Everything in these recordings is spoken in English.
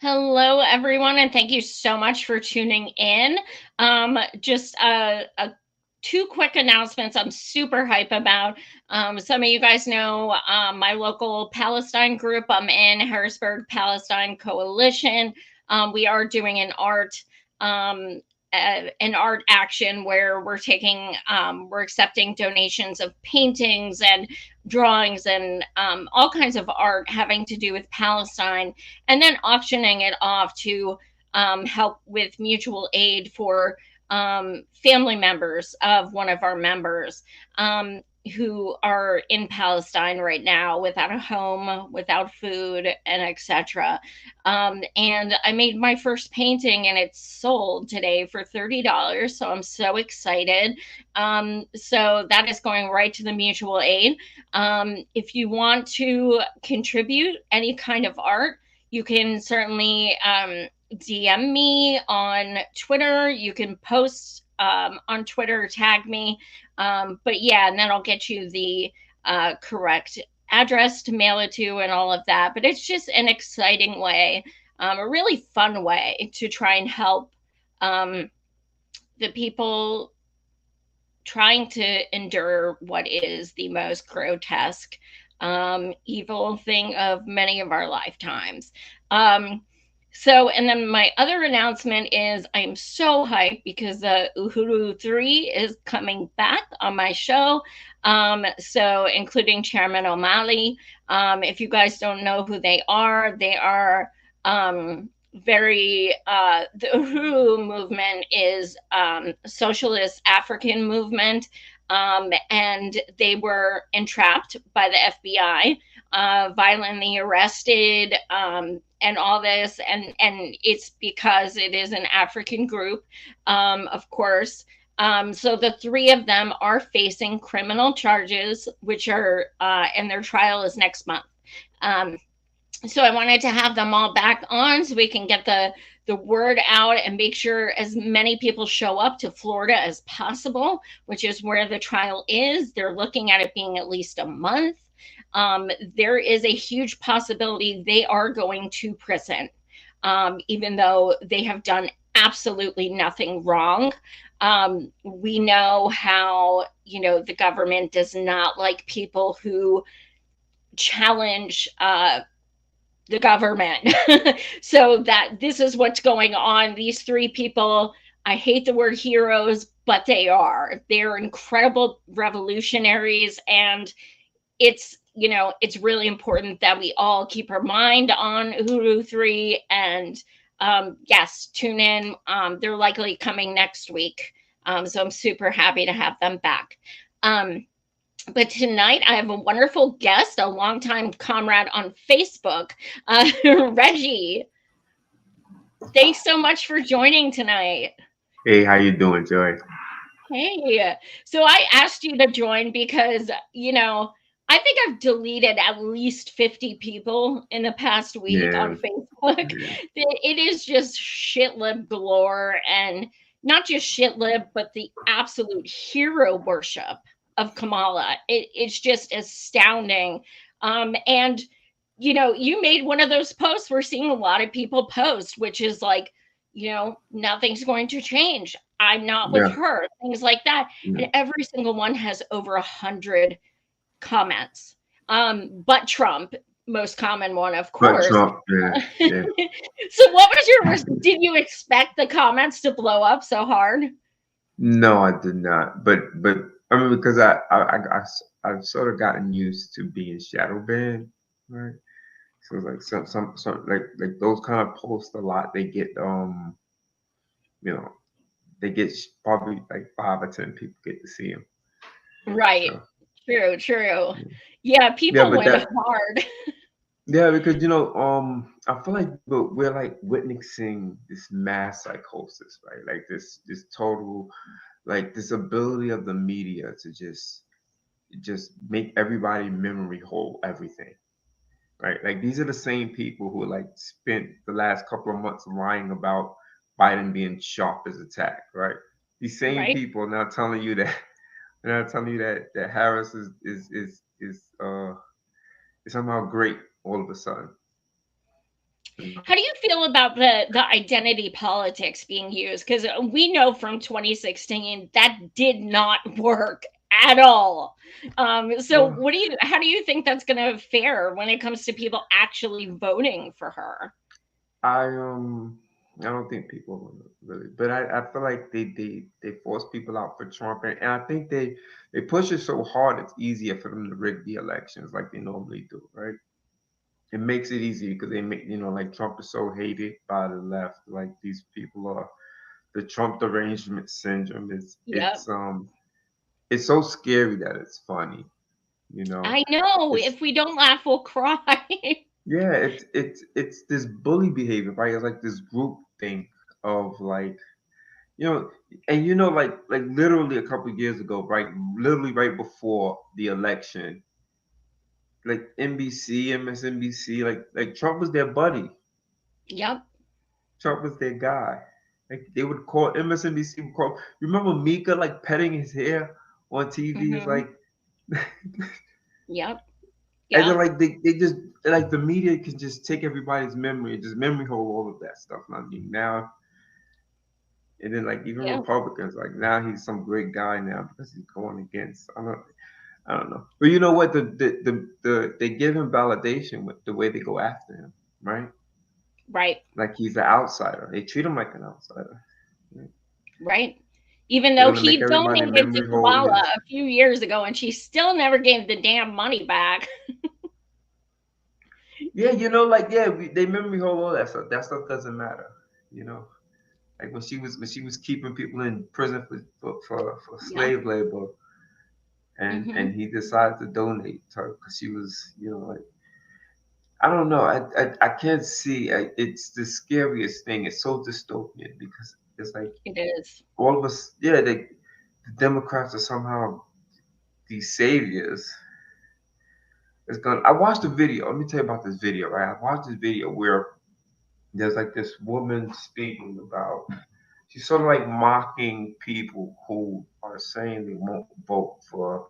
Hello, everyone, and thank you so much for tuning in. Just two quick announcements I'm super hype about. Some of you guys know my local Palestine group. I'm in Harrisburg Palestine Coalition. We are doing um, an art action where we're accepting donations of paintings and drawings and all kinds of art having to do with Palestine, and then auctioning it off to help with mutual aid for family members of one of our members who are in Palestine right now without a home, without food, and etc. And I made my first painting and it's sold today for $30. So I'm so excited. So that is going right to the mutual aid. If you want to contribute any kind of art, you can certainly DM me on Twitter. You can post on Twitter, tag me. But yeah, and then I'll get you the correct address to mail it to and all of that. But it's just an exciting way, a really fun way to try and help the people trying to endure what is the most grotesque, evil thing of many of our lifetimes. And then my other announcement is I'm so hyped because the Uhuru 3 is coming back on my show. So including Chairman O'Malley. If you guys don't know who they are the Uhuru movement is socialist African movement, and they were entrapped by the FBI, violently arrested, and all this, and it's because it is an African group, of course. So the three of them are facing criminal charges, which are and their trial is next month. So I wanted to have them all back on so we can get the word out and make sure as many people show up to Florida as possible, which is where the trial is. They're looking at it being at least a month. There is a huge possibility they are going to prison, even though they have done absolutely nothing wrong. We know how, the government does not like people who challenge the government. So that this is what's going on. These three people, I hate the word heroes, but they're incredible revolutionaries. And it's really important that we all keep our mind on Uhuru 3 and yes, tune in. They're likely coming next week. So I'm super happy to have them back. But tonight I have a wonderful guest, a longtime comrade on Facebook, Reggie. Thanks so much for joining tonight. Hey, how you doing, Joy? Hey, so I asked you to join because, I think I've deleted at least 50 people in the past week on Facebook. It is just shitlib galore, and not just shitlib, but the absolute hero worship of Kamala. It's just astounding. And you made one of those posts we're seeing a lot of people post, which is like, nothing's going to change. I'm not with her, things like that. And every single one has over 100 comments. But Trump, most common one, of But course. Trump, yeah, yeah. So what was your did you expect the comments to blow up so hard? No, I did not. But I mean, because I've sort of gotten used to being shadow banned, right? So it's like some like those kind of posts a lot. They get you know they get probably like 5 or 10 people get to see them. Right. So True, true. yeah, Yeah, yeah, people but went that hard. yeah, because I feel like we're like witnessing this mass psychosis, right? Like this total like this ability of the media to just make everybody memory hold everything, right? Like these are the same people who like spent the last couple of months lying about Biden being sharp as attack, right? These same Right. people now telling you that now telling you that Harris is somehow great all of a sudden. You know? How do you feel about the identity politics being used? Because we know from 2016 that did not work at all. So Well, what do you how do you think that's going to fare when it comes to people actually voting for her? I I don't think people really, but I feel like they force people out for Trump, and I think they push it so hard it's easier for them to rig the elections like they normally do, right? It makes it easy because they make like Trump is so hated by the left, like these people are the Trump derangement syndrome is Yep. it's so scary that it's funny, you know. I know. It's If we don't laugh, we'll cry. yeah, it's this bully behavior, right? It's like this group think of like you know, and like literally a couple of years ago, right? Literally right before the election, like NBC, MSNBC, like Trump was their buddy. Yep. Trump was their guy. Like they would call MSNBC would call. Remember Mika like petting his hair on TV? It's Hmm. like, Yep. and then Yep. like they just like the media can just take everybody's memory and just memory hold all of that stuff. I mean now, and then like even Yep. Republicans like now he's some great guy now because he's going against. I don't know. But you know what? They give him validation with the way they go after him, right? Right. Like he's an outsider. They treat him like an outsider. Right? Right. Even They're though gonna make he everybody donated to memory hold Kamala his. a few years ago and she still never gave the damn money back. Yeah, like yeah, they memory hold all that stuff. That stuff doesn't matter. You know, like when she was keeping people in prison for Yep. slave labor, and Hmm. he decided to donate to her because she was like I don't know. I can't see. It's the scariest thing. It's so dystopian because it's like It is. all of us. Yeah, the Democrats are somehow these saviors. It's gonna. I watched a video. Let me tell you about this video. Right, I watched this video where there's like this woman speaking about. She's sort of like mocking people who are saying they won't vote for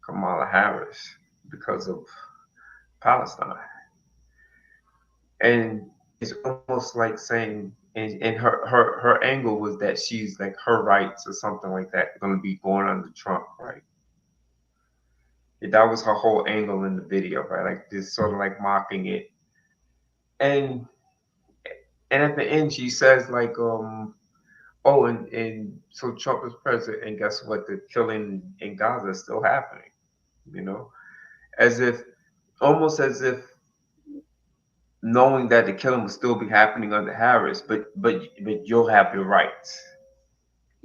Kamala Harris because of Palestine. And it's almost like saying and her angle was that she's like her rights or something like that going to be going under Trump, right? And that was her whole angle in the video, right? Like this sort of like mocking it. And and at the end she says like oh and so Trump is president and guess what, the killing in Gaza is still happening, you know as if almost as if knowing that the killing will still be happening under Harris, but you'll have your rights.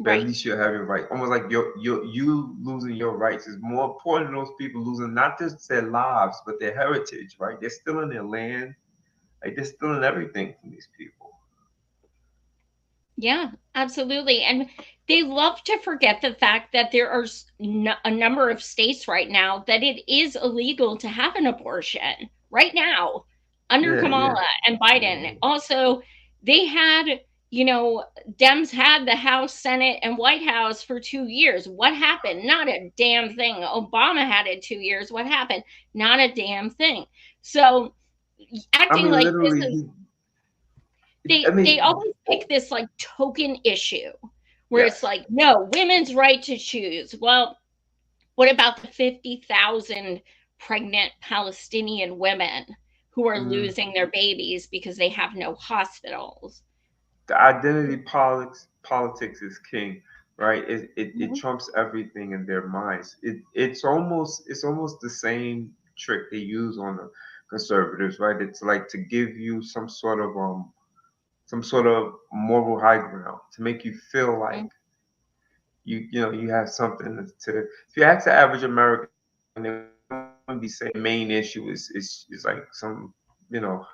But at Right. least you'll have your rights. Almost like you losing your rights is more important than those people losing not just their lives but their heritage. Right? They're still in their land. Like they're still in everything from these people. Yeah, absolutely. And they love to forget the fact that there are a number of states right now that it is illegal to have an abortion right now under Yeah, yeah, Kamala and yeah. Biden. Also, they had, you know, Dems had the House, Senate, and White House for 2 years. What happened? Not a damn thing. Obama had it 2 years. What happened? Not a damn thing. So, I acting mean, like this literally, is I they mean, always pick this like token issue where it's yes. like no women's right to choose. Well, what about the 50,000 pregnant Palestinian women who are mm, losing their babies because they have no hospitals. the identity politics is king, right? It Mhm. trumps everything in their minds. It's almost the same trick they use on the conservatives, right? It's like to give you some sort of moral high ground to make you feel like Mhm. you have something to. If you ask the average American, they wouldn't be saying the main issue is like some, you know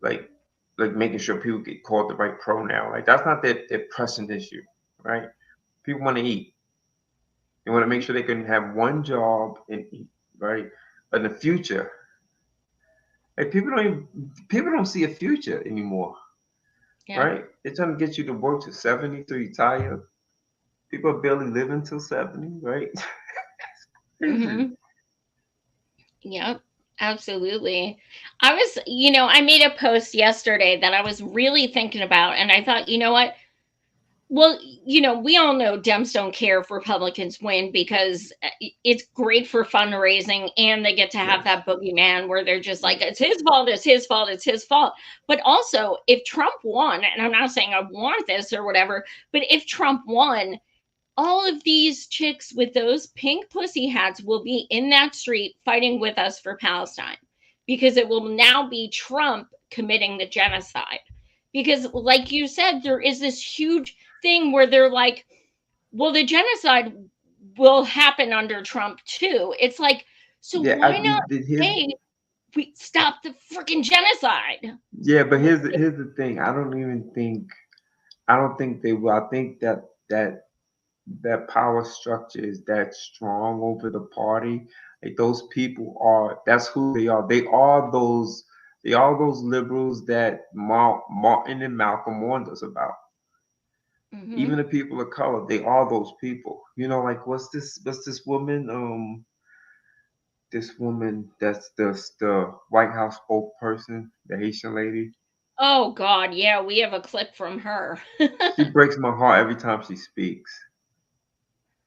like like making sure people get called the right pronoun. Like that's not their pressing issue, right? People want to eat. They want to make Mhm. sure they can have one job and eat, right? But in the future, like people don't see a future anymore, Yeah. right? They're trying to get you to work to 70 to retire. People are barely living till 70, right? Crazy. Mhm. Yep. Absolutely. I was, I made a post yesterday that I was really thinking about, and I thought, you know what? Well, we all know Dems don't care if Republicans win because it's great for fundraising and they get to have Yes. that boogeyman where they're just like, Yes. it's his fault, it's his fault, it's his fault. But also, if Trump won, and I'm not saying I want this or whatever, but if Trump won, all of these chicks with those pink pussy hats will be in that street fighting with us for Palestine because it will now be Trump committing the genocide. Because, like you said, there is this huge thing where they're like, well, the genocide will happen under Trump too. It's like, so Yeah. why not Here's say we stop the freaking genocide? yeah, but here's the thing. I don't think they will. I think that power structure is that strong over the party. Like those people are, that's who they are. They are those liberals that Martin and Malcolm warned us about. Hmm. Even the people of color, they are those people. Like what's this woman? This woman that's the White House spokesperson, the Haitian lady. Oh God, yeah, we have a clip from her. She breaks my heart every time she speaks.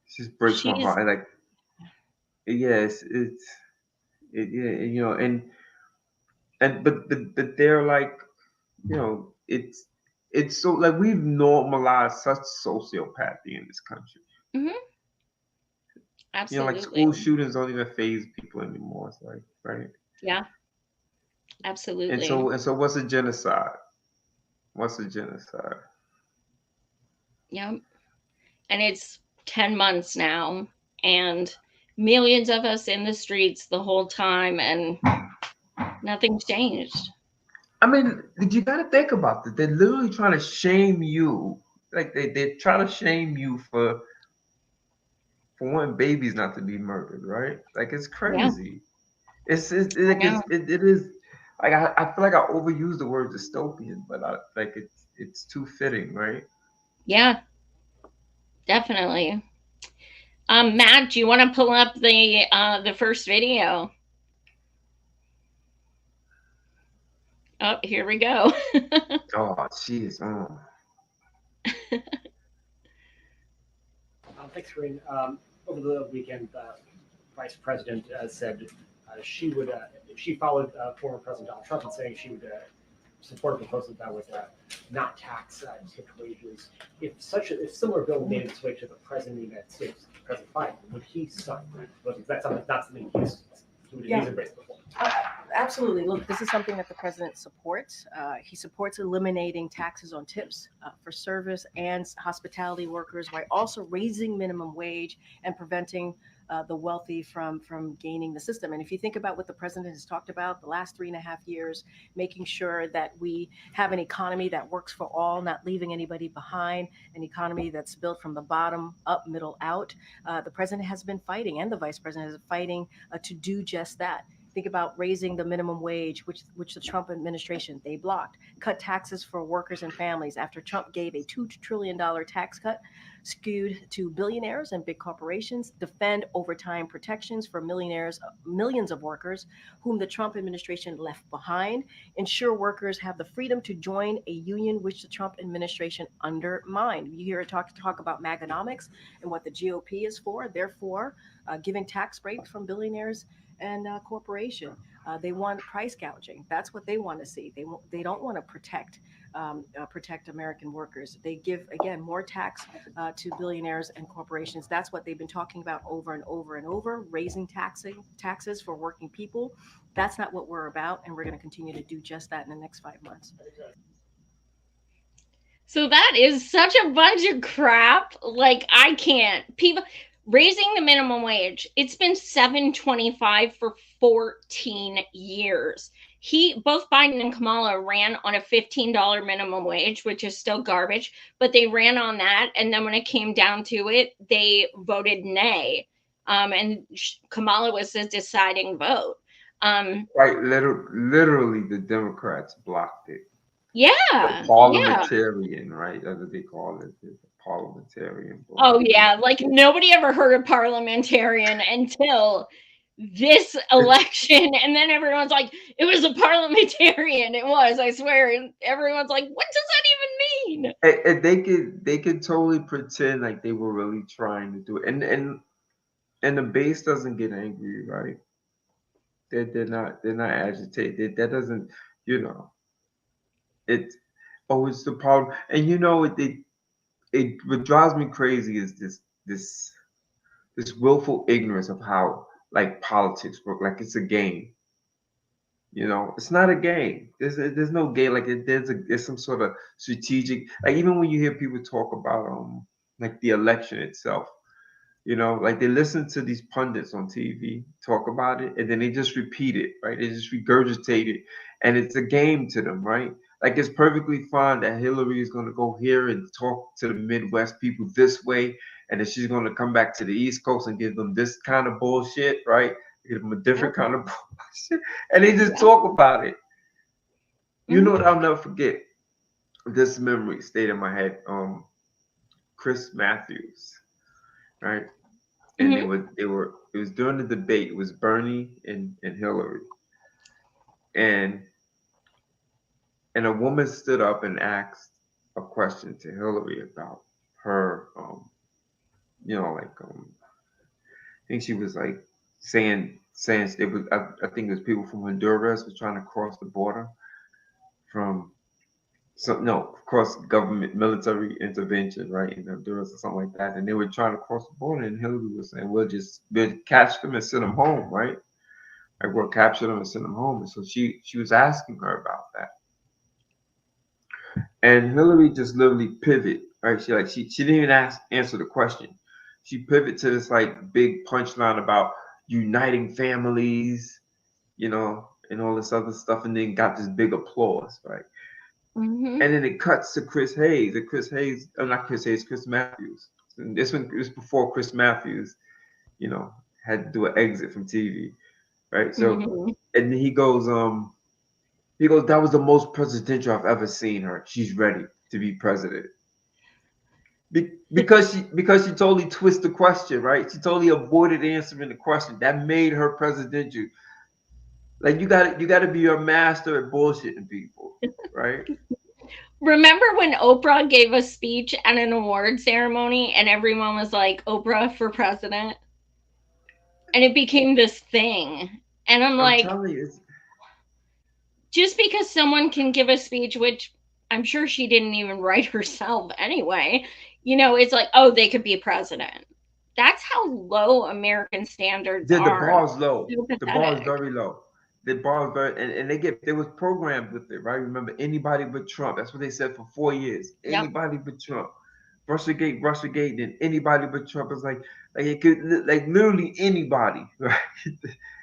She just breaks my She's heart. And like, yes, yeah, and but they're like, it's so like we've normalized such sociopathy in this country. mhm, Like absolutely. school shootings don't even phase people anymore. It's like, right? Yeah, And absolutely. so and so, what's a genocide? What's a genocide? Yeah. And it's 10 months now, and millions of us in the streets the whole time, and nothing's changed. I mean, you got to think about this. They're literally trying to shame you. Like they try to shame you for wanting babies not to be murdered, right? Like it's Yeah, crazy. It's I like know. it is like I feel like I overuse the word dystopian, but it's too fitting, right? Yeah, definitely. Matt, do you want to pull up the first video? Oh, here we go. Oh, jeez. Thanks, Corinne. Over the weekend, Vice President said she would, she followed former President Donald Trump in saying she would support a proposal that would not tax tip wages. If similar bill made its way to the President of the United States, President Biden, would he sign? Is that something that's something he's embraced before? Uh, Absolutely. Look, this is something that the president supports. He supports eliminating taxes on tips for service and hospitality workers while also raising minimum wage and preventing the wealthy from gaining the system. And if you think about what the president has talked about the last 3.5 years, making sure that we have an economy that works for all, not leaving anybody behind, an economy that's built from the bottom up, middle out, the president has been fighting, and the vice president is fighting to do just that. Think about raising the minimum wage, which the Trump administration they blocked. Cut taxes for workers and families after Trump gave a $2 trillion tax cut skewed to billionaires and big corporations. Defend overtime protections for millionaires, millions of workers whom the Trump administration left behind. Ensure workers have the freedom to join a union which the Trump administration undermined. You hear it talk about Maganomics and what the GOP is for. Therefore, giving tax breaks from billionaires and corporation. They want price gouging. That's what they want to see. They don't want to protect American workers. They give, again, more tax to billionaires and corporations. That's what they've been talking about over and over and over, raising taxes for working people. That's not what we're about, and we're going to continue to do just that in the next 5 months. So that is such a bunch of crap. Like, I can't. People raising the minimum wage. It's been 7.25 for 14 years. Both Biden and Kamala ran on a $15 minimum wage, which is still garbage, but they ran on that, and then when it came down to it, they voted nay. And Kamala was the deciding vote. Right, literally, the Democrats blocked it. Yeah, The parliamentarian, right? That's what they call it, the parliamentarian. Oh yeah, like nobody ever heard of parliamentarian until this election, and then everyone's like, it was a parliamentarian. It was, I swear. And everyone's like, what does that even mean? And they could totally pretend like they were really trying to do it, and the base doesn't get angry, right? They're not agitated. That doesn't, you know, it. Oh, it's the problem, and it what drives me crazy is this willful ignorance of how like politics work. Like it's a game. It's not a game. There's no game. Like there's some sort of strategic. Like even when you hear people talk about like the election itself, like they listen to these pundits on TV talk about it, and then they just repeat it, right? They just regurgitate it, and it's a game to them, right? Like it's perfectly fine that Hillary is going to go here and talk to the Midwest people this way, and then she's going to come back to the East Coast and give them this kind of bullshit, right? Give them a different kind of bullshit, and they just talk about it. You know what? I'll never forget. This memory stayed in my head. Chris Matthews, right? And it was during the debate. It was Bernie and Hillary, and a woman stood up and asked a question to Hillary about her, I think she was like saying it was. I think it was people from Honduras were trying to cross the border from. So no, of course, government military intervention, right, in Honduras or something like that, and they were trying to cross the border, and Hillary was saying, we'll catch them and send them home, right? Like we'll capture them and send them home. And so she was asking her about that, and Hillary just literally pivot, right? She didn't even answer the question. She pivoted to this like big punchline about uniting families, and all this other stuff, and then got this big applause, right? And then it cuts to Chris Hayes. Not Chris Hayes, Chris Matthews. And this one was before Chris Matthews, had to do an exit from TV, right? So, and he goes, that was the most presidential I've ever seen her. She's ready to be president. Because she totally twisted the question, right? She totally avoided answering the question. That made her presidential. Like you got to be a master at bullshitting people, right? Remember when Oprah gave a speech at an award ceremony and everyone was like, Oprah for president? And it became this thing. And I'm like, just because someone can give a speech, which I'm sure she didn't even write herself anyway, it's like, oh, they could be president. That's how low American standards are. The bar is low. The bar is very low. The bar is very, and they was programmed with it, right? Remember, anybody but Trump. That's what they said for 4 years. Anybody but Trump. Russiagate, then anybody but Trump. It's like it could, like literally anybody, right?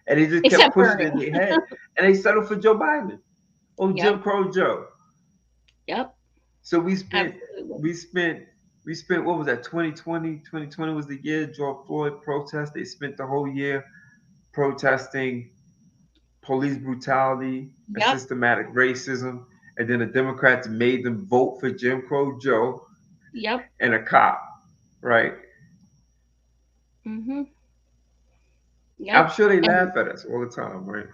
And they just kept pushing it in their head, and they settled for Joe Biden. Oh, Jim Crow Joe. Yep. So we spent what was that? 2020. 2020 was the year George Floyd protest. They spent the whole year protesting police brutality and systematic racism, and then the Democrats made them vote for Jim Crow Joe. Yep. And a cop, right? Yep. I'm sure they laugh at us all the time, right?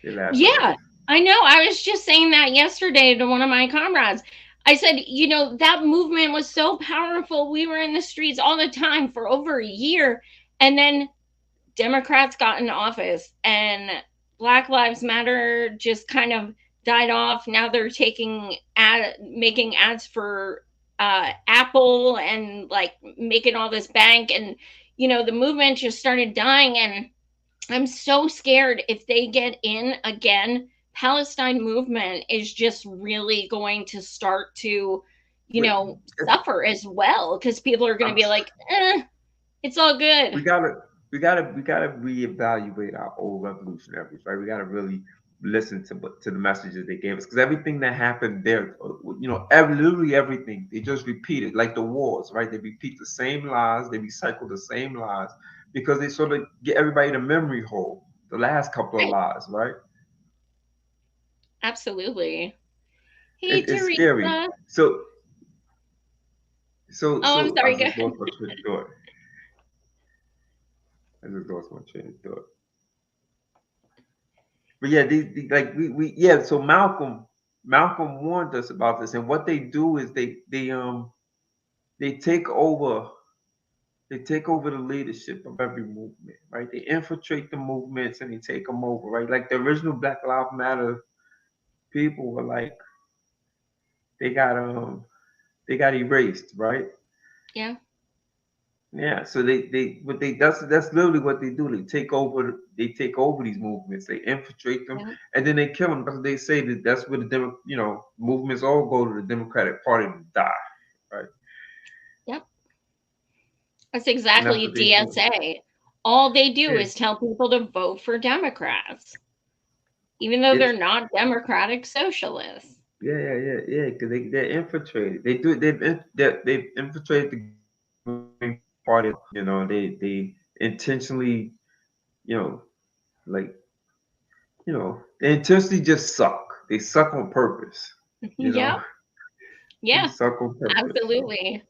They laugh. Yeah, I know. I was just saying that yesterday to one of my comrades. I said, that movement was so powerful. We were in the streets all the time for over a year, and then Democrats got in office and Black Lives Matter just kind of died off. Now they're making ads for Apple and like making all this bank, and the movement just started dying. And I'm so scared if they get in again, Palestine movement is just really going to start to, But suffer as well, because people are going to I'm, be like, it's all good. we gotta reevaluate our old revolutionaries, right? We gotta really listen to the messages they gave us, because everything that happened there, literally everything, they just repeated, like the wars, right? They repeat the same lies, they recycle the same lies, because they sort of get everybody the memory hole. The last couple of Right. lies, right? Absolutely. Hey, It's scary. Teresa. Oh, I'm So I sorry. Go just ahead. lost my train of thought. I just lost my train of thought. But yeah, like we yeah. So Malcolm warned us about this, and what they do is they take over the leadership of every movement, right? They infiltrate the movements and they take them over, right? Like the original Black Lives Matter people were like they got um they got erased, right? Yeah. Yeah, so they what they that's literally what they do. They take over these movements. They infiltrate them, Yeah. and then they kill them, because they say that that's where the movements all go to the Democratic Party to die, right? Yep. That's And that's exactly what they do. DSA. All they do Yeah, is tell people to vote for Democrats, even though it's they're not democratic socialists. yeah, because they're infiltrated. They do they've infiltrated the Green Party. They intentionally, you know, like they intentionally just suck. They suck on purpose. You know, Yep. they Yeah. suck on purpose. So Absolutely.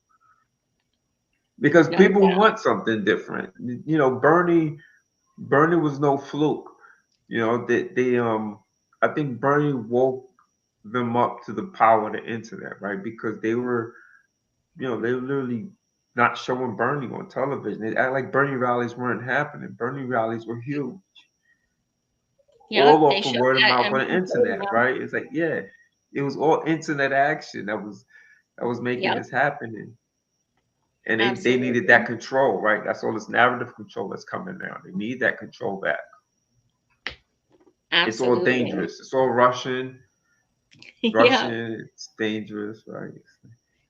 because No people doubt. want something different. Bernie was no fluke. I think Bernie woke them up to the power of the internet, right? Because they were literally not showing Bernie on television. They act like Bernie rallies weren't happening. Bernie rallies were huge, Yep. all They off of showed word of that mouth on the empty internet, podium. right? It's like, yeah, it was all internet action that was making Yep. this happen. And they needed that Absolutely. control, right? That's all this narrative control that's coming now. They need that control back. It's all Absolutely. dangerous. It's all Russian. It's Yeah. Russian. It's dangerous, right?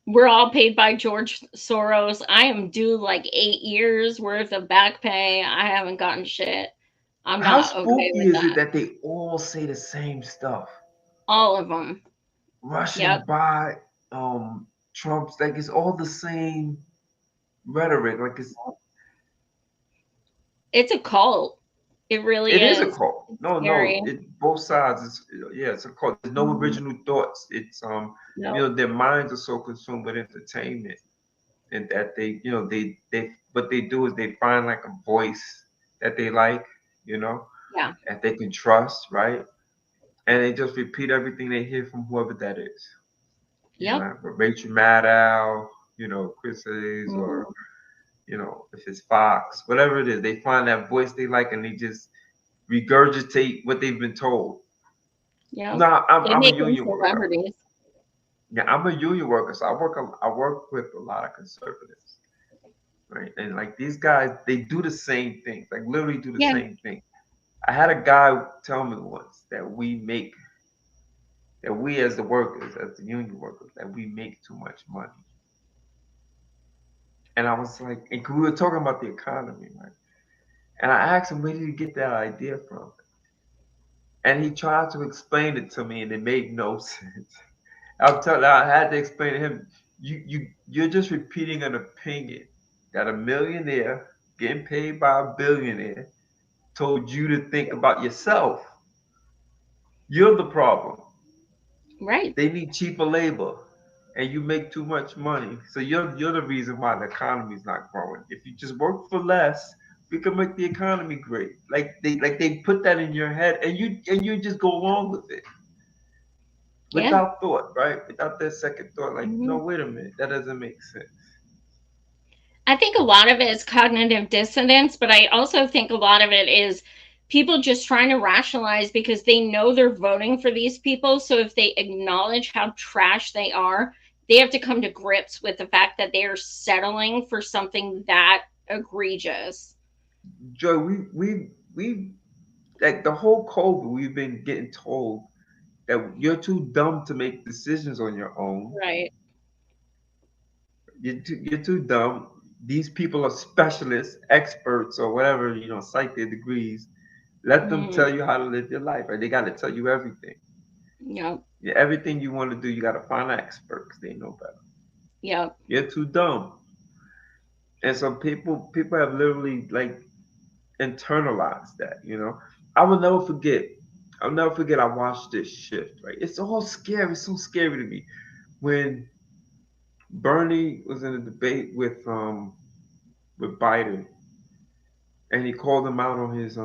We're all paid by George Soros. I am due like 8 years worth of back pay. I haven't gotten shit. I'm How not okay spooky with is it that. that they all say the same stuff? All of them. Yep. Russian by Trump's, like it's all the same rhetoric. Like It's a cult. It really it is a is. cult. It's No, scary. both sides. It's a cult. There's no Mhm. original thoughts. It's No. their minds are so consumed with entertainment, and that they what they do is they find like a voice that they like, you know, Yeah. that they can trust, right? And they just repeat everything they hear from whoever that is. Yep. Rachel Maddow, Chris Hayes, or Mhm. if it's Fox, whatever it is, they find that voice they like and they just regurgitate what they've been told. Yep. No, They I'm a make them union worker. celebrities. Yeah, I'm a union worker, so I work with a lot of conservatives, right? And like these guys, they do the same thing, like literally do the Yeah. same thing. I had a guy tell me once that we as the workers, as the union workers, that we make too much money. And I was like, and we were talking about the economy, right? And I asked him, where did you get that idea from? And he tried to explain it to me, and it made no sense. I had to explain to him, you're just repeating an opinion that a millionaire getting paid by a billionaire told you to think about yourself. You're the problem. Right. They need cheaper labor, and you make too much money. So you're the reason why the economy is not growing. If you just work for less, we can make the economy great. Like they put that in your head, and you just go along with it Yeah. without thought, right? Without that second thought, like, no, Mhm. wait a minute, that doesn't make sense. I think a lot of it is cognitive dissonance, but I also think a lot of it is people just trying to rationalize because they know they're voting for these people. So if they acknowledge how trash they are, they have to come to grips with the fact that they are settling for something that egregious. Joy, we like the whole COVID, we've been getting told that you're too dumb to make decisions on your own. Right. You're too dumb. These people are specialists, experts, or whatever, cite their degrees. Let them Mm-hmm. tell you how to live your life, right? They got to tell you everything. Yep. Yeah, everything you want to do, you got to find an expert because they know better. Yep. You're too dumb. And so people have literally like internalized that. I will never forget. I'll never forget I watched this shift, right? It's all scary. It's so scary to me. When Bernie was in a debate with Biden and he called him out on his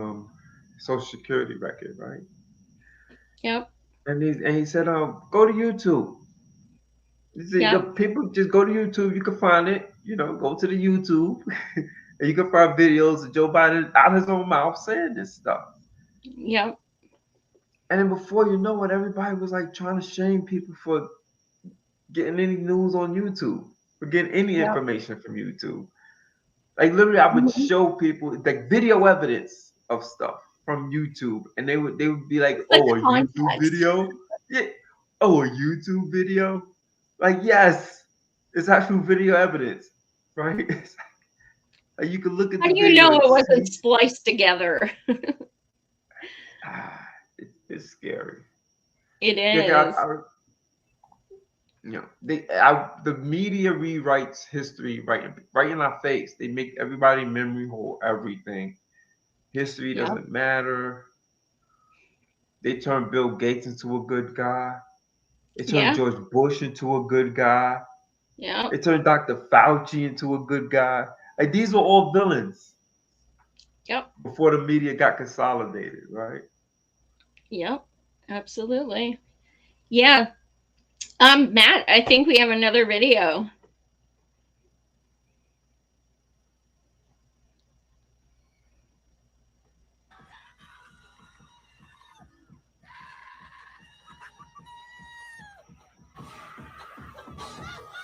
social security record, right? Yep. And he said, go to YouTube. You see, the Yep. people just go to YouTube. You can find it. Go to the YouTube, and you can find videos of Joe Biden out his own mouth saying this stuff. Yep. And then before you know it, everybody was like trying to shame people for getting any news on YouTube, for getting any Yep. information from YouTube. Like literally, I would Mhm. show people like video evidence of stuff from YouTube, and they would be like, The "Oh, a YouTube context. video? Yeah. Oh, a YouTube video? Like yes, it's actual video evidence, right? It's like you can look at How the do you video know and it wasn't see. spliced together? It's scary. It Yeah, is. the media rewrites history right in our face. They make everybody memory hold everything. History Yep. doesn't matter. They turned Bill Gates into a good guy. They turned Yeah. George Bush into a good guy. Yep. They turned Dr. Fauci into a good guy. Like these were all villains Yep. before the media got consolidated, right? Yep. Absolutely. Yeah. Matt, I think we have another video.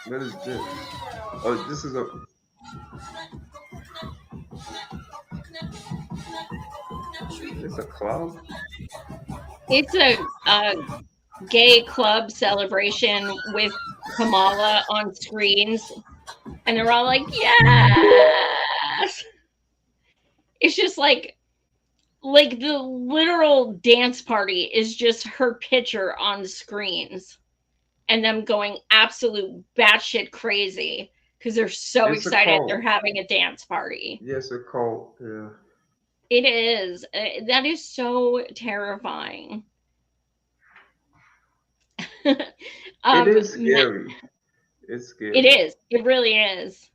What is this? Oh, this is a. It's a club. It's a gay club celebration with Kamala on screens, and they're all like, "Yes!" It's just like the literal dance party is just her picture on screens, and them going absolute batshit crazy because they're so It's a excited they're cult. having a dance party. Yes, a cult. Yeah. It is. That is so terrifying. It is Matt, scary. It's it scary. is. It really is.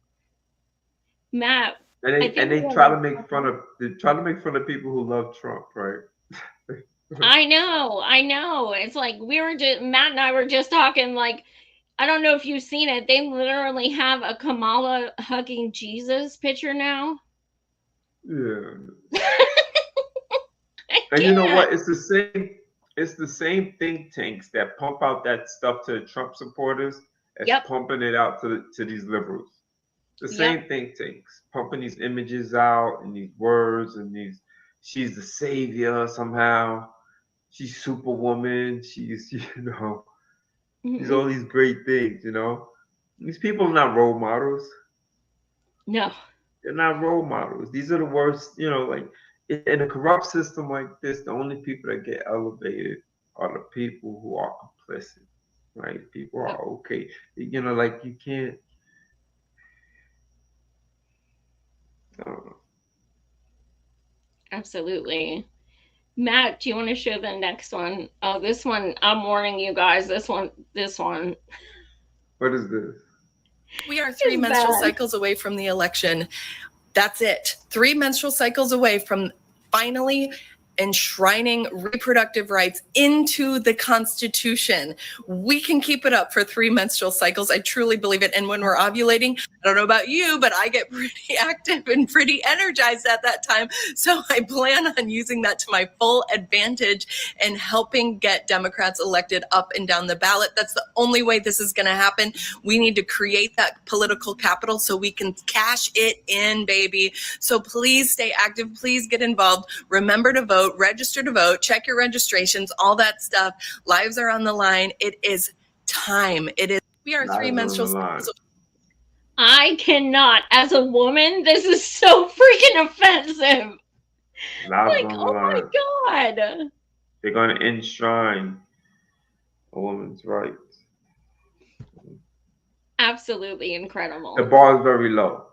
Matt, And I they think and we they have try to make fun of people who love Trump, right? I know. It's like Matt and I were just talking. Like, I don't know if you've seen it. They literally have a Kamala hugging Jesus picture now. Yeah. I And you know can't. what? It's the same think tanks that pump out that stuff to the Trump supporters as Yep. pumping it out to these liberals. The Yep. same think tanks pumping these images out and these words and these. She's the savior somehow. She's Superwoman. She's she's Hmm. all these great things. These people are not role models. No. They're not role models. These are the worst. Like in a corrupt system like this, the only people that get elevated are the people who are complicit, right? People Yep. are okay. Like you can't. I don't know. Absolutely. Matt, do you want to show the next one? Oh, this one, I'm warning you guys. This one What is this? We are 3 is menstrual bad. cycles away from the election. That's it. 3 menstrual cycles away from finally enshrining reproductive rights into the Constitution. We can keep it up for 3 menstrual cycles. I truly believe it. And when we're ovulating, I don't know about you, but I get pretty active and pretty energized at that time. So I plan on using that to my full advantage and helping get Democrats elected up and down the ballot. That's the only way this is going to happen. We need to create that political capital so we can cash it in, baby. So please stay active. Please get involved. Remember to vote, register to vote, check your registrations, all that stuff. Lives are on the line. It is time. We are 3 menstrual cycles. I cannot. As a woman, this is so freaking offensive. Like, oh my God. They're going to enshrine a woman's rights. Absolutely incredible. The bar is very low.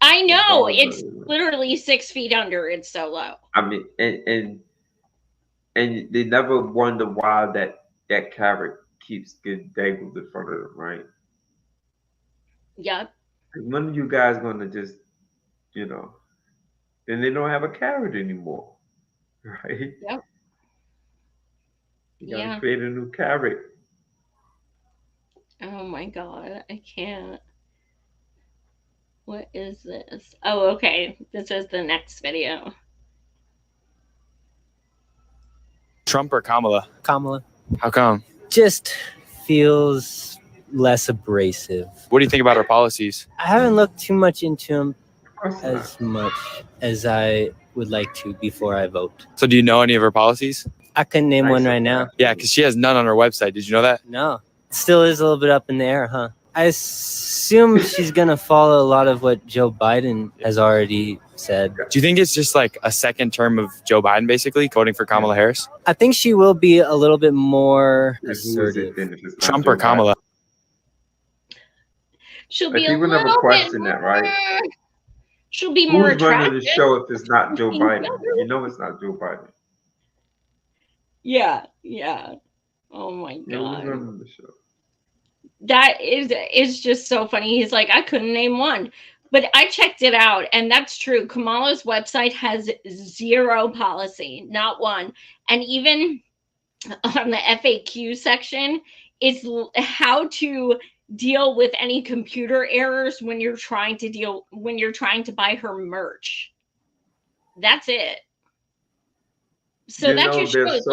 I know. It's literally 6 feet under. It's so low. I mean, and they never wonder why that carrot keeps getting dangled in front of them, right? Yep. When are you guys going to just, then they don't have a carrot anymore, right? Yep. You got to create a new carrot. Oh my God, I can't. What is this? Oh, okay. This is the next video. Trump or Kamala? Kamala. How come? Just feels less abrasive. What do you think about her policies? I haven't looked too much into him as much as I would like to before I vote. So do you know any of her policies? I couldn't name one right now. Yeah, because she has none on her website. Did you know that? No. It still is a little bit up in the air, huh? I assume she's going to follow a lot of what Joe Biden has already said. Do you think it's just like a second term of Joe Biden, basically, voting for Kamala Harris? I think she will be a little bit more assertive. Trump or Kamala? She'll be a people never little question bit that, right? She'll be more Who's running attractive. the show if it's not Joe Biden? You know it's not Joe Biden. Yeah. Oh my Yeah, who's God. running the show? That is just so funny. He's like, I couldn't name one. But I checked it out, and that's true. Kamala's website has 0 policy, not one. And even on the FAQ section, it's how to deal with any computer errors when you're trying to buy her merch. That's it. So that just shows,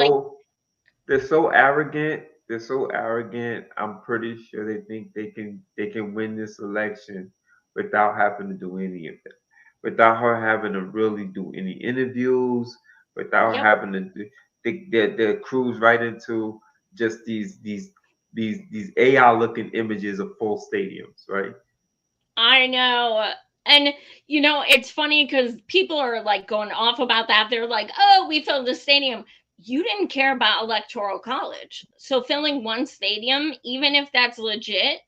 they're so arrogant. They're so arrogant. I'm pretty sure they think they can win this election without having to do any of that, without her having to really do any interviews, without having to do their cruise right into just these AI looking images of full stadiums, right? I know. And it's funny because people are like going off about that. They're like, oh, we filled the stadium. You didn't care about electoral college. So filling one stadium, even if that's legit,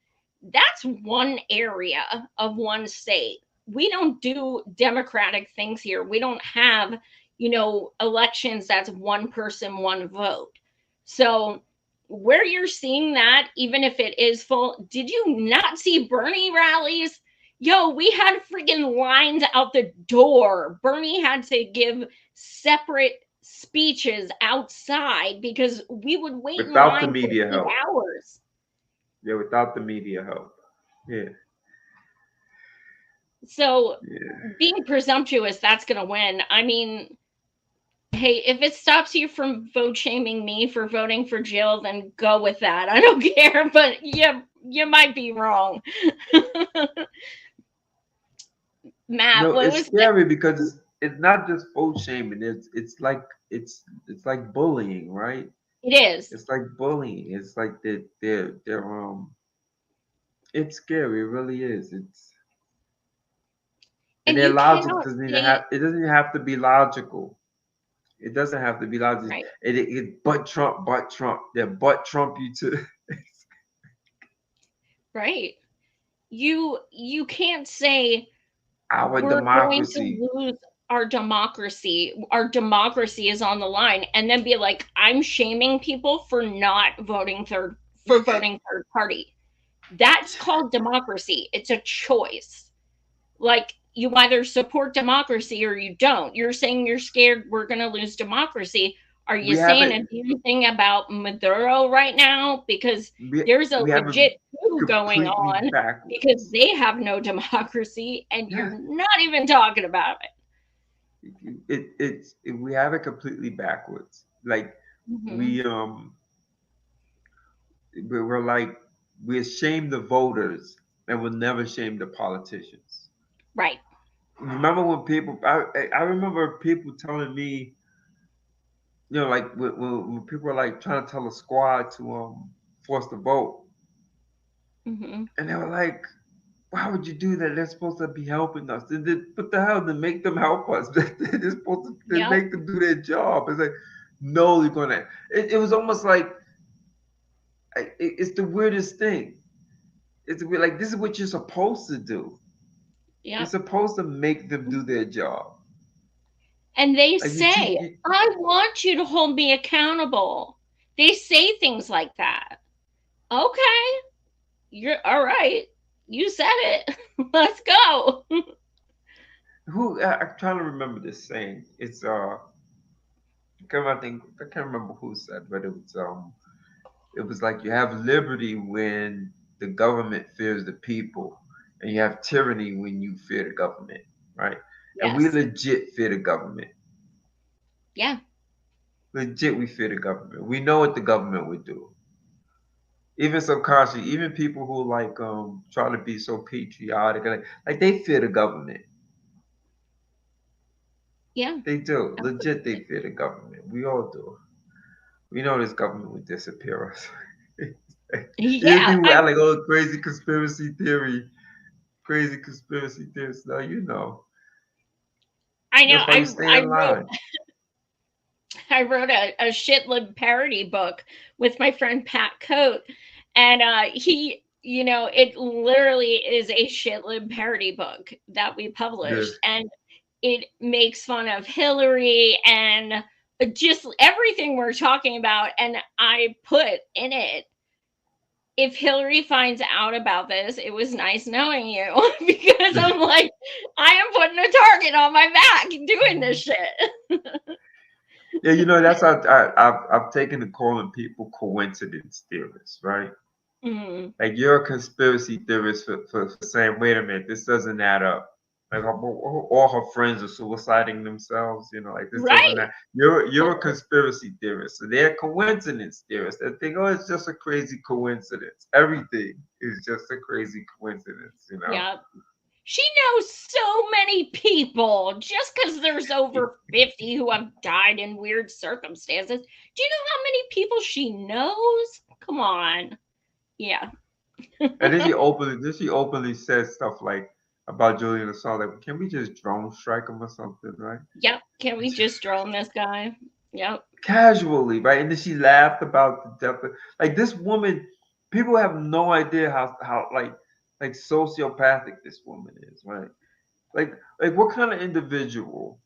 that's one area of one state. We don't do democratic things here. We don't have, elections that's one person, one vote. So where you're seeing that, even if it is full, did you not see Bernie rallies? Yo, we had freaking lines out the door. Bernie had to give separate speeches outside because we would wait without in line the media for help. Hours. Yeah, without the media help. Yeah. So being presumptuous, that's gonna win. I mean, hey, if it stops you from vote shaming me for voting for Jill, then go with that. I don't care, but you might be wrong. Matt, No, what it's was scary because it's not just vote shaming. It's like bullying, right? It is. It's like bullying. It's like they're it's scary. It really is. And their logic doesn't even have to be logical. It doesn't have to be logical. Right. It butt Trump. They butt Trump you to. Right. You can't say Our we're democracy. going to lose our democracy. Our democracy is on the line, and then be like, I'm shaming people for not voting third party. That's called democracy. It's a choice. Like, you either support democracy or you don't. You're saying you're scared we're going to lose democracy. Are you We have saying it. a damn thing about Maduro right now? Because there's a We have it legit coup going completely on because backwards. they have no democracy and Yeah, you're not even talking about we have it completely backwards. Like it. Hmm. we we're like we're shame the voters and we'll never shame the politicians. Right. Remember when people? I remember people telling me, like when people were like trying to tell a squad to force the vote, Hmm. and they were like, "Why would you do that? They're supposed to be helping us. What the hell? To make them help us? They're supposed to Yep. make them do their job." It's like, no, you're gonna. It was almost like it's the weirdest thing. It's weird, like this is what you're supposed to do. You're Yep. supposed to make them do their job. And they Like say, I want you to hold me accountable. They say things like that. Okay, you're all right. You said it. Let's go. I'm trying to remember this saying. It's I can't remember who said, but it was like you have liberty when the government fears the people, and you have tyranny when you fear the government, right? And we Yes. legit fear the government. Yeah. Legit, we fear the government. We know what the government would do. Even subconsciously, even people who like try to be so patriotic, like they fear the government. Yeah. They do. Legit, they Absolutely. fear the government. We all do. We know this government would disappear us. Even Yeah. people act like, oh, crazy conspiracy theories. No, you know. I know. That's why you stay I in wrote line. I wrote a shitlib parody book with my friend Pat Coate, and it literally is a shitlib parody book that we Yeah. published, and it makes fun of Hillary and just everything we're talking about. And I put in it, if Hillary finds out about this, it was nice knowing you because I'm like, I am putting a target on my back doing this shit. Yeah, that's how I've taken to calling people coincidence theorists, right? Mm, Like you're a conspiracy theorist for saying, wait a minute, this doesn't add up. Like all her friends are suiciding themselves, like this doesn't right. add. You're a conspiracy theorist, so they're coincidence theorists. They think, oh, it's just a crazy coincidence. Everything is just a crazy coincidence. Yeah. She knows so many people just because there's over 50 who have died in weird circumstances. Do you know how many people she knows? Come on. Yeah. And then she openly says stuff like about Julian Assange, like, can we just drone strike him or something, right? Yep. Can we just drone this guy? Yep. Casually, right? And then she laughed about the death. Like this woman, people have no idea how like sociopathic this woman is, right? Like what kind of individual,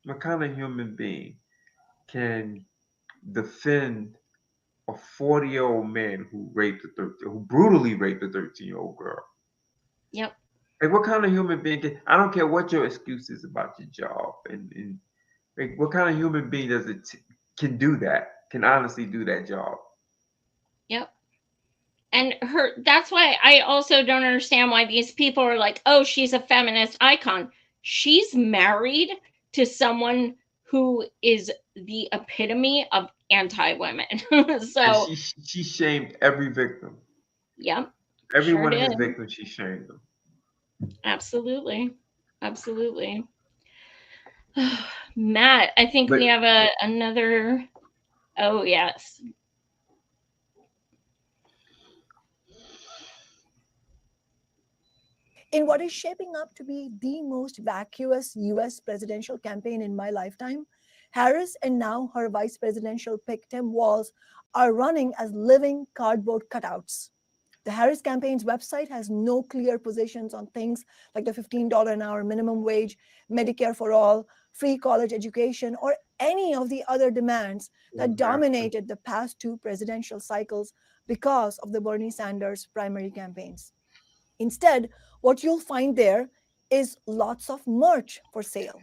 what kind of human being can defend a 40-year-old man who brutally raped a 13-year-old girl? Yep. Like what kind of human being can, I don't care what your excuse is about your job and like what kind of human being can do that, can honestly do that job? Yep. And that's why I also don't understand why these people are like, oh, she's a feminist icon. She's married to someone who is the epitome of anti-women. And So, she shamed every victim. yep, Every sure one of did. his victims, she shamed them. Absolutely. Absolutely. Matt, I think But we have another. Oh, yes. In what is shaping up to be the most vacuous US presidential campaign in my lifetime, Harris and now her vice presidential pick Tim Walz are running as living cardboard cutouts. The Harris campaign's website has no clear positions on things like the $15 an hour minimum wage, Medicare for all, free college education, or any of the other demands that exactly. dominated the past two presidential cycles because of the Bernie Sanders primary campaigns. Instead, what you'll find there is lots of merch for sale.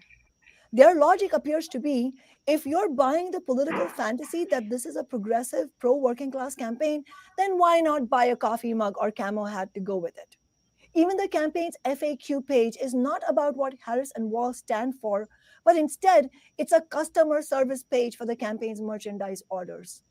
Their logic appears to be, if you're buying the political fantasy that this is a progressive pro working class campaign, then why not buy a coffee mug or camo hat to go with it? Even the campaign's FAQ page is not about what Harris and Walz stand for, but instead, it's a customer service page for the campaign's merchandise orders.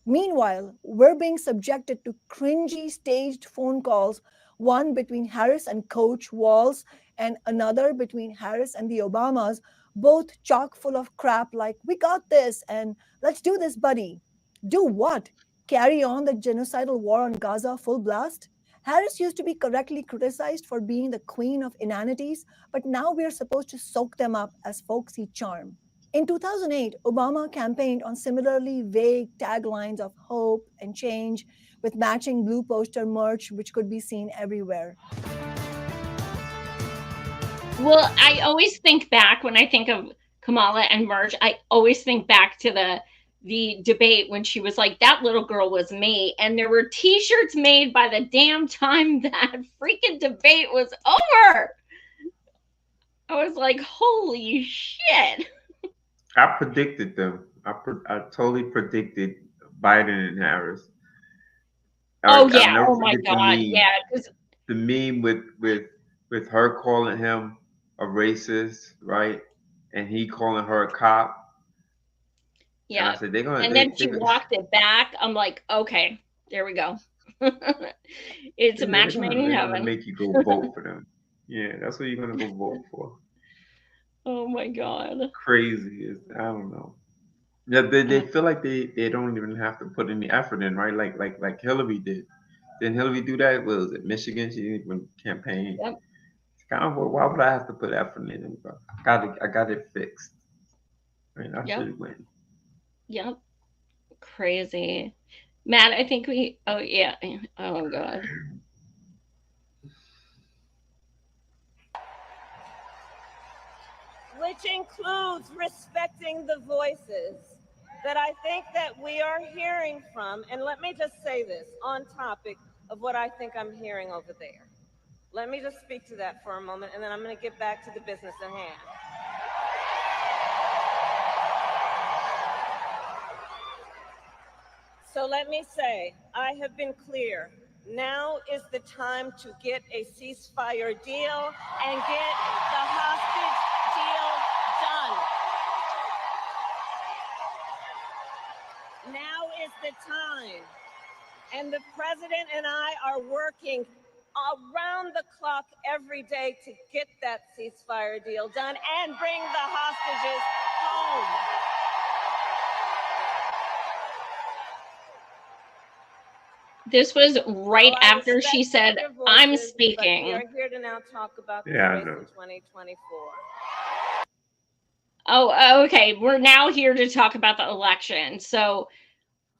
Meanwhile, we're being subjected to cringy staged phone calls, one between Harris and Coach Walz, and another between Harris and the Obamas, both chock full of crap like, we got this, and let's do this, buddy. Do what? Carry on the genocidal war on Gaza full blast? Harris used to be correctly criticized for being the queen of inanities, but now we're supposed to soak them up as folksy charm. In 2008, Obama campaigned on similarly vague taglines of hope and change with matching blue poster merch, which could be seen everywhere. Well, I always think back when I think of Kamala and merch, I always think back to the debate when she was like, that little girl was me. And there were t-shirts made by the damn time that freaking debate was over. I was like, holy shit. I predicted them. I totally predicted Biden and Harris. Oh I'll yeah. never Oh my forget the God. meme. Yeah. 'Cause The meme with her calling him a racist, right? And he calling her a cop. And I yeah. said they're gonna. And then she walked it back. I'm like, okay, there we go. It's a Yeah, match made in they're gonna heaven. make you go vote for them. Yeah, that's what you're gonna go vote for. Oh my God. Crazy is I don't know. Yeah, they feel like they don't even have to put any effort in, right? Like Hillary did. Didn't Hillary do that? Was it Michigan? She didn't even campaign. Yep. It's kind of why would I have to put effort in it? Bro? I got it fixed. I mean, I Yep. should win. Yep. Crazy. Matt, I think oh yeah. Oh God. Which includes respecting the voices that I think that we are hearing from. And let me just say this on topic of what I think I'm hearing over there. Let me just speak to that for a moment, and then I'm going to get back to the business at hand. So let me say, I have been clear. Now is the time to get a ceasefire deal and get the hostage deal done. Now is the time. And the president and I are working around the clock every day to get that ceasefire deal done and bring the hostages home. This was right I after she respect said, your I'm voices, but speaking. we are here to now talk about this Yeah, I race know. in 2024. Oh, okay. We're now here to talk about the election. So,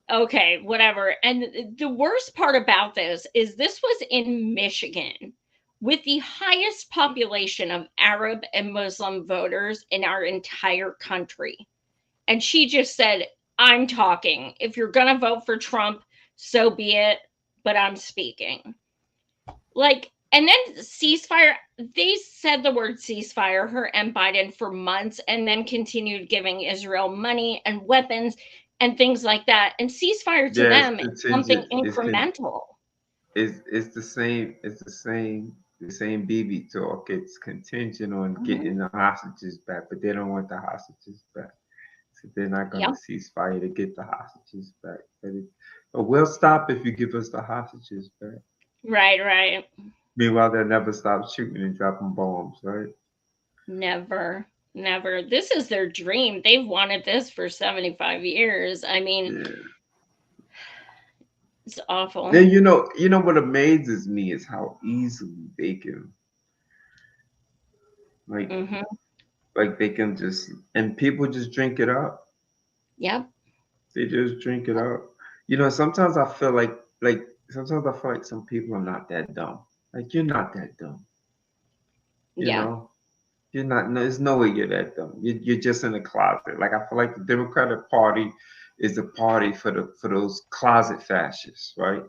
okay, whatever. And the worst part about this was in Michigan with the highest population of Arab and Muslim voters in our entire country. And she just said, I'm talking. If you're going to vote for Trump, so be it, but I'm speaking. Like, and then ceasefire, they said the word ceasefire, her and Biden, for months, and then continued giving Israel money and weapons and things like that. And ceasefire to Yeah, them is something incremental. It's the same. It's the same BB talk. It's contingent on getting the hostages back, but they don't want the hostages back. So they're not going to cease fire to get the hostages back. But we'll stop if you give us the hostages back. Right. Meanwhile, they'll never stop shooting and dropping bombs, right? Never. This is their dream. They've wanted this for 75 years. I mean, it's awful. Then you know what amazes me is how easily they can, like they can just, and people just drink it up. Yep. They just drink it up. Sometimes I feel like some people are not that dumb. Like you're not that dumb. You know, you're not. No, there's no way you're that dumb. You're just in a closet. Like I feel like the Democratic Party is the party for those closet fascists, right?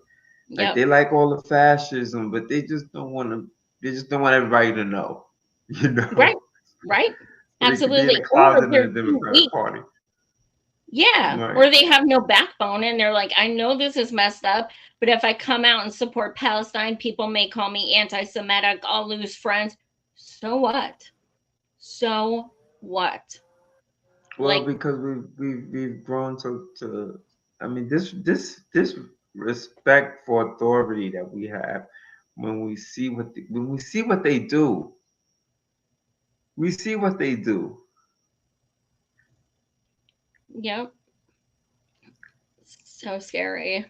Like they like all the fascism, but they just don't want to. They just don't want everybody to know. You know, Right. Right. they could be in Absolutely. the Or closet in they're the too Democratic weak. Party. Yeah. Right. Or they have no backbone and they're like, I know this is messed up, but if I come out and support Palestine, people may call me anti-Semitic. I'll lose friends. So what? So what? Well, Like, because we've grown to I mean this respect for authority that we have when we see when we see what they do. We see what they do. yep. So scary.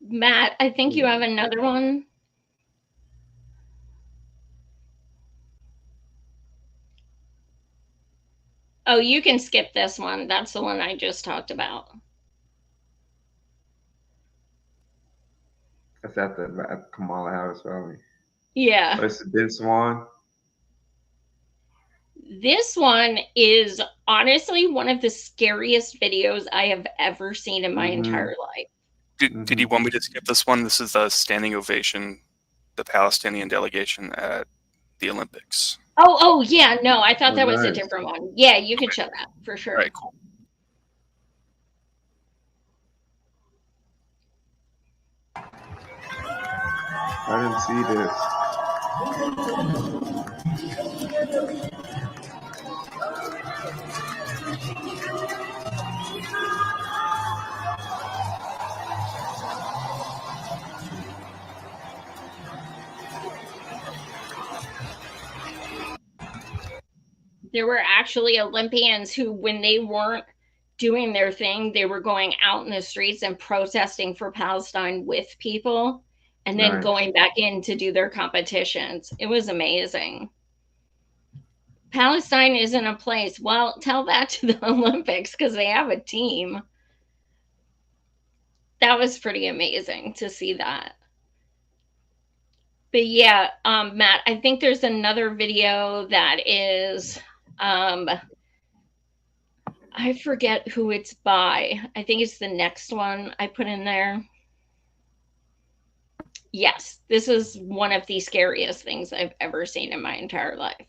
Matt, I think you have another one. Oh, you can skip this one. That's the one I just talked about. That's at Kamala Harris rally. Yeah. Oh, it's Ben Swan. This one is honestly one of the scariest videos I have ever seen in my entire life. Did you want me to skip this one? This is the standing ovation, the Palestinian delegation at the Olympics. Oh, yeah. No, I thought Oh, that was a nice. different one. Yeah, you could show that for sure. All right, cool. I didn't see this. There were actually Olympians who, when they weren't doing their thing, they were going out in the streets and protesting for Palestine with people and then Nice. going back in to do their competitions. It was amazing. Palestine isn't a place. Well, tell that to the Olympics because they have a team. That was pretty amazing to see that. But yeah, Matt, I think there's another video that is, I forget who it's by. I think it's the next one I put in there. Yes, this is one of the scariest things I've ever seen in my entire life.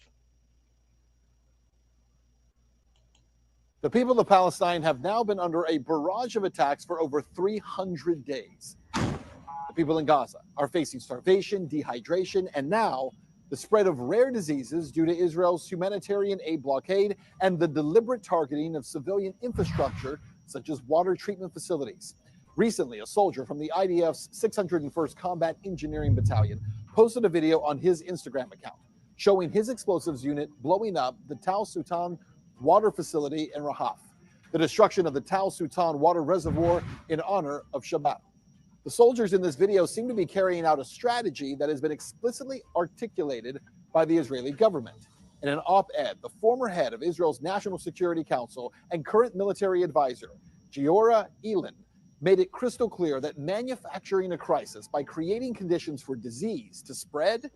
The people of Palestine have now been under a barrage of attacks for over 300 days. The people in Gaza are facing starvation, dehydration, and now the spread of rare diseases due to Israel's humanitarian aid blockade and the deliberate targeting of civilian infrastructure such as water treatment facilities. Recently, a soldier from the IDF's 601st Combat Engineering Battalion posted a video on his Instagram account showing his explosives unit blowing up the Tal Sultan water facility in Rahaf, the destruction of the Tal Sultan water reservoir in honor of Shabbat. The soldiers in this video seem to be carrying out a strategy that has been explicitly articulated by the Israeli government. In an op-ed, the former head of Israel's National Security Council and current military advisor, Giora Elin, made it crystal clear that manufacturing a crisis by creating conditions for disease to spread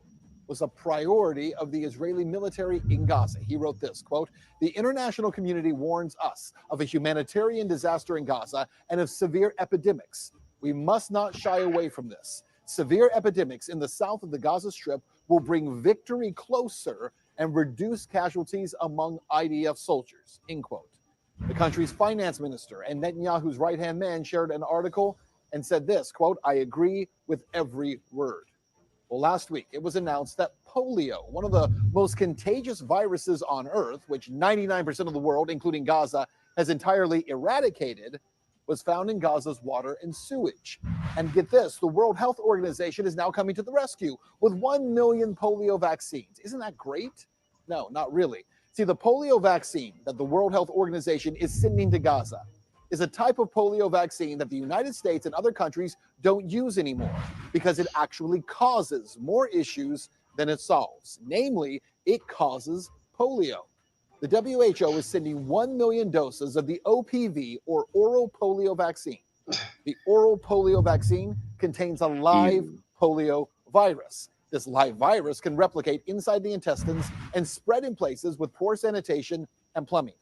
was a priority of the Israeli military in Gaza. He wrote this, quote, "The international community warns us of a humanitarian disaster in Gaza and of severe epidemics. We must not shy away from this. Severe epidemics in the south of the Gaza Strip will bring victory closer and reduce casualties among IDF soldiers," end quote. The country's finance minister and Netanyahu's right-hand man shared an article and said this, quote, "I agree with every word." Well, last week, it was announced that polio, one of the most contagious viruses on Earth, which 99% of the world, including Gaza, has entirely eradicated, was found in Gaza's water and sewage. And get this, the World Health Organization is now coming to the rescue with 1 million polio vaccines. Isn't that great? No, not really. See, the polio vaccine that the World Health Organization is sending to Gaza is a type of polio vaccine that the United States and other countries don't use anymore because it actually causes more issues than it solves. Namely, it causes polio. The WHO is sending 1 million doses of the OPV, or oral polio vaccine. The oral polio vaccine contains a live polio virus. This live virus can replicate inside the intestines and spread in places with poor sanitation and plumbing.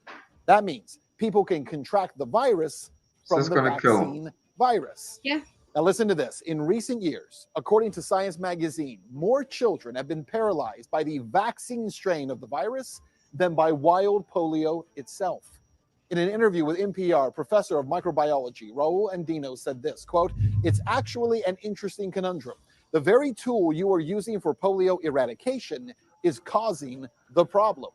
That means people can contract the virus from the vaccine virus. Yeah. Now, listen to this. In recent years, according to Science magazine, more children have been paralyzed by the vaccine strain of the virus than by wild polio itself. In an interview with NPR, professor of microbiology Raul Andino said this, quote, "It's actually an interesting conundrum. The very tool you are using for polio eradication is causing the problem."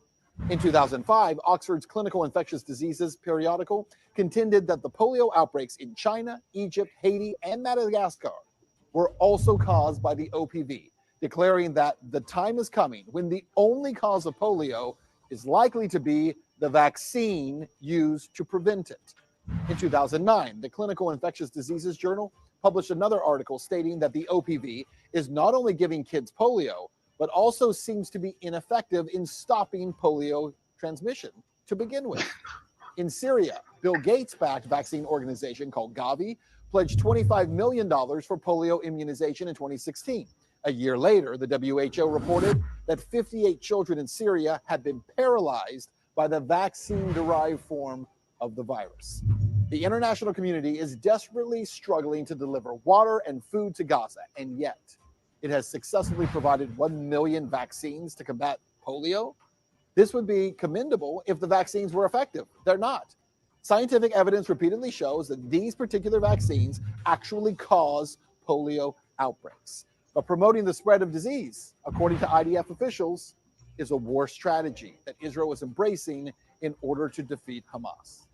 In 2005, Oxford's Clinical Infectious Diseases periodical contended that the polio outbreaks in China, Egypt, Haiti, and Madagascar were also caused by the OPV, declaring that the time is coming when the only cause of polio is likely to be the vaccine used to prevent it. In 2009, the Clinical Infectious Diseases Journal published another article stating that the OPV is not only giving kids polio, but also seems to be ineffective in stopping polio transmission to begin with. In Syria, Bill Gates-backed vaccine organization called Gavi pledged $25 million for polio immunization in 2016. A year later, the WHO reported that 58 children in Syria had been paralyzed by the vaccine-derived form of the virus. The international community is desperately struggling to deliver water and food to Gaza, and yet it has successfully provided 1 million vaccines to combat polio. This would be commendable if the vaccines were effective. They're not. Scientific evidence repeatedly shows that these particular vaccines actually cause polio outbreaks. But promoting the spread of disease, according to IDF officials, is a war strategy that Israel is embracing in order to defeat Hamas.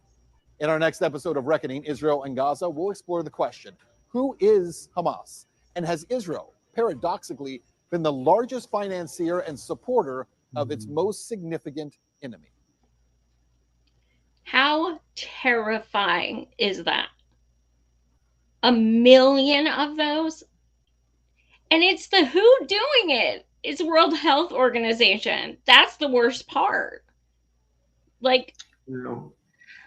In our next episode of Reckoning, Israel and Gaza, we'll explore the question, who is Hamas? And has Israel, paradoxically, been the largest financier and supporter of its most significant enemy? How terrifying is that? 1 million of those? And it's the WHO doing it. It's World Health Organization. That's the worst part. Like, You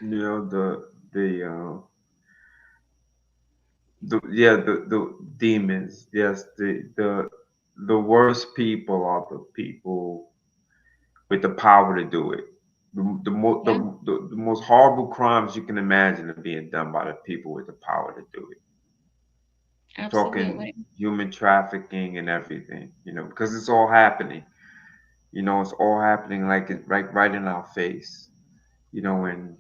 know the demons. Yes, the worst people are the people with the power to do it. The most horrible crimes you can imagine are being done by the people with the power to do it. absolutely. Talking human trafficking and everything, because it's all happening. It's all happening like it right in our face. And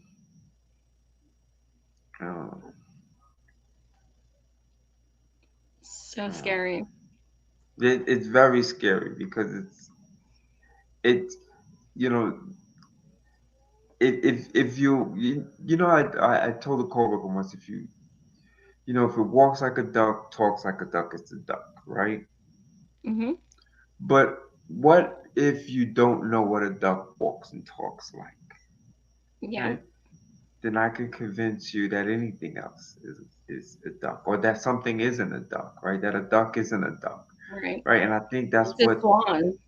uh, So scary. it's very scary because it's if I told a coworker once, if if it walks like a duck, talks like a duck, it's a duck, right? Hmm. But what if you don't know what a duck walks and talks like? Yeah. Right? Then I can convince you that anything else is a duck, or that something isn't a duck, right? That a duck isn't a duck, Right. right? And I think that's It's a what, swan.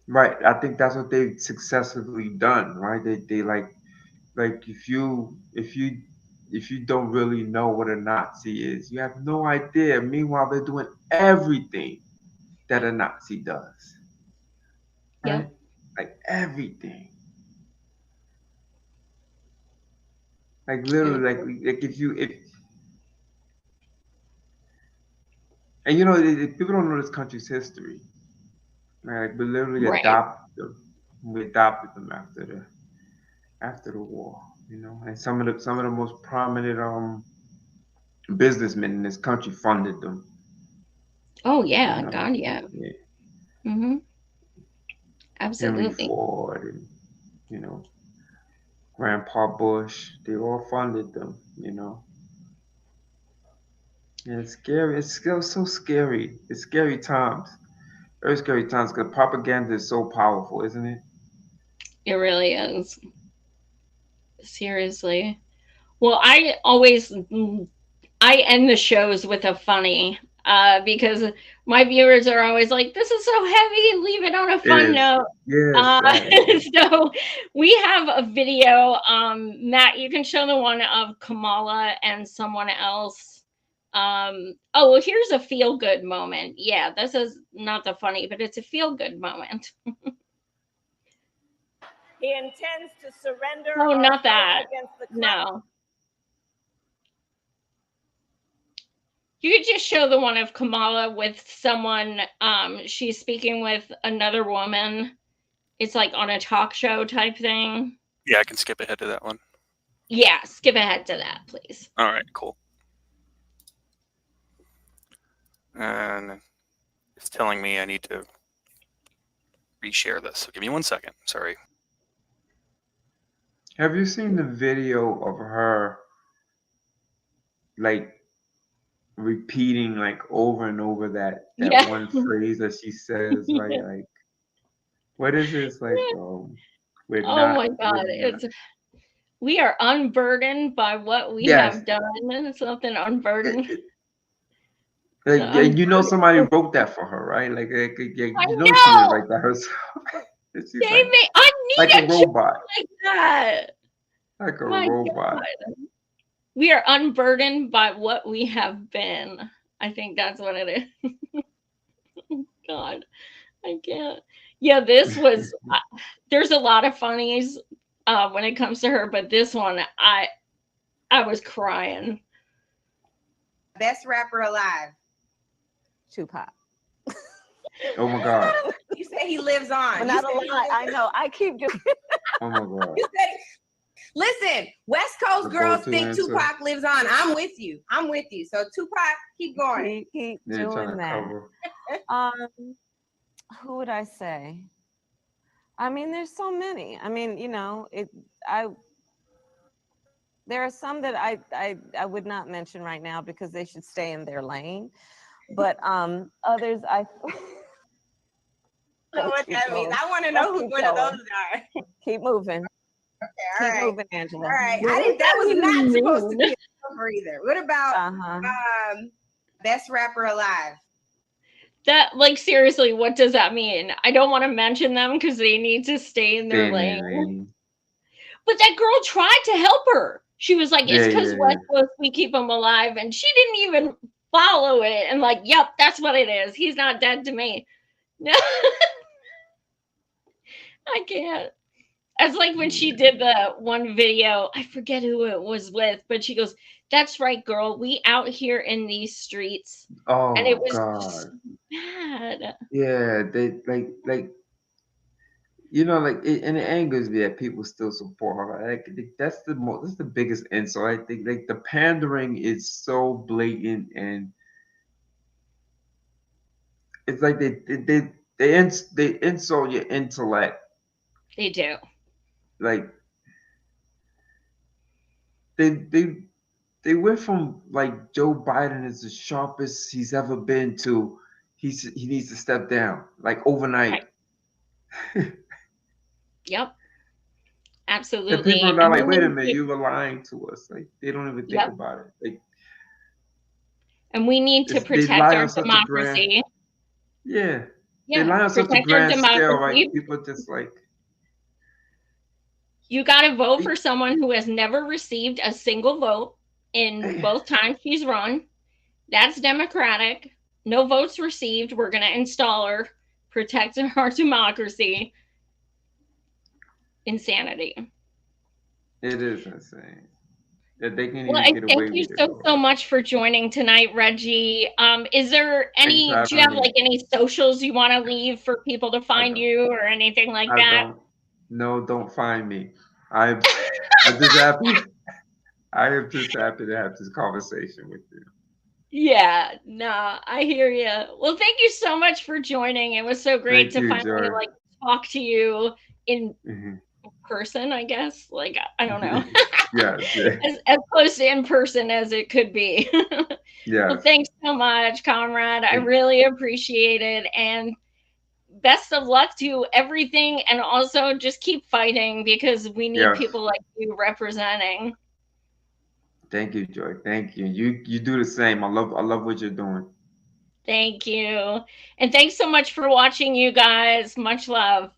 right? I think that's what they've successfully done, right? They like if you don't really know what a Nazi is, you have no idea. Meanwhile, they're doing everything that a Nazi does, right? Yep. Like everything. Like I literally, agree. like if and people don't know this country's history, right? Like we literally Right. adopted them. We adopted them after the war, and some of the most prominent businessmen in this country funded them. Oh, You yeah. know, God, yeah. yeah. Hmm. Henry Absolutely. Ford and Grandpa Bush, they all funded them. And it's scary. It's still so scary. It's scary times. Very scary times because propaganda is so powerful, isn't it? It really is. Seriously. Well, I end the shows with a funny because my viewers are always like, "This is so heavy. Leave it on a It fun is. note." Yes. Uh, so we have a video. Matt, you can show the one of Kamala and someone else. Oh, well, here's a feel good moment. Yeah, this is not the funny, but it's a feel good moment. He intends to surrender Oh, our not fight that. against the No. You could just show the one of Kamala with someone. She's speaking with another woman. It's like on a talk show type thing. Yeah, I can skip ahead to that one. Yeah, skip ahead to that, please. All right, cool. And it's telling me I need to reshare this. So give me 1 second. Sorry. Have you seen the video of her like repeating like over and over that Yeah. one phrase that she says, right? Yeah. Like, what is it? It's like, we're Oh not. my God. We are unburdened by what we Yes. have done. Something unburdened. Like, The you know, somebody unburdened. wrote that for her, right? Like, I you know, she didn't know. write that herself. She's David, like, I like need a a job robot, like that. like a My robot. God. We are unburdened by what we have been. I think that's what it is. God, I can't. Yeah, this was. There's a lot of funnies when it comes to her, but this one, I was crying. Best rapper alive. Tupac. Oh my God. You say he lives on. But not a lot. I know. I keep just. Oh my God. You said, listen, West Coast The girls go-to think answer. Tupac lives on. I'm with you. I'm with you. So Tupac, keep going. Keep They're trying doing to that. cover. Who would I say? I mean, there's so many. I mean, you know, there are some that I would not mention right now because they should stay in their lane. But others I I don't know what keep that going. means. I want to know who Keep one of going. those are. Keep moving. Okay, all Keep right. moving, Angela. All right. What does That was that not supposed to mean? be a cover either. What about Uh-huh. best rapper alive? That, like, seriously, what does that mean? I don't want to mention them because they need to stay in Stay their in their lane. lane. But that girl tried to help her. She was like, Yeah, it's because yeah, West Coast, we keep him alive. And she didn't even follow it. And like, yep, that's what it is. He's not dead to me. No, I can't. It's like when she did the one video, I forget who it was with, but she goes, that's right, girl. We out here in these streets. Oh And it my was God. just bad. Yeah, they like you know, like and it angers me that people still support her. Like that's the biggest insult. I think like the pandering is so blatant, and it's like they insult your intellect. They do. Like they went from like Joe Biden is the sharpest he's ever been to he needs to step down like overnight. Right. Yep. The Absolutely. people are not And like, we wait a need minute, to, you were lying to us. Like they don't even think yep. about it. Like And we need to they protect lie our on such a grand, democracy. yeah. They Yeah. lie on such a Protect our grand scale, right? democracy. People just like You got to vote for someone who has never received a single vote in both times she's run. That's democratic. No votes received. We're going to install her. Protect our democracy. Insanity. it is insane that they can Well, even and get thank away you with it. so much for joining tonight, Reggie. Is there Thanks for any, do you having have me. like any socials you want to leave for people to find you or anything like I that? don't. No, don't find me. I'm just happy. I am just happy to have this conversation with you. Yeah, no, I hear you. Well, thank you so much for joining. It was so great Thank to you, finally Joy. like talk to you in Mhm. person, I guess. Like, I don't know. Yes, yeah. as close to in person as it could be. Well, Yes. thanks so much, comrade. I Thank- really appreciate it. And best of luck to everything. And also just keep fighting because we need Yes. people like you representing. Thank you, Joy. Thank you. You do the same. I love what you're doing. Thank you. And thanks so much for watching, you guys. Much love.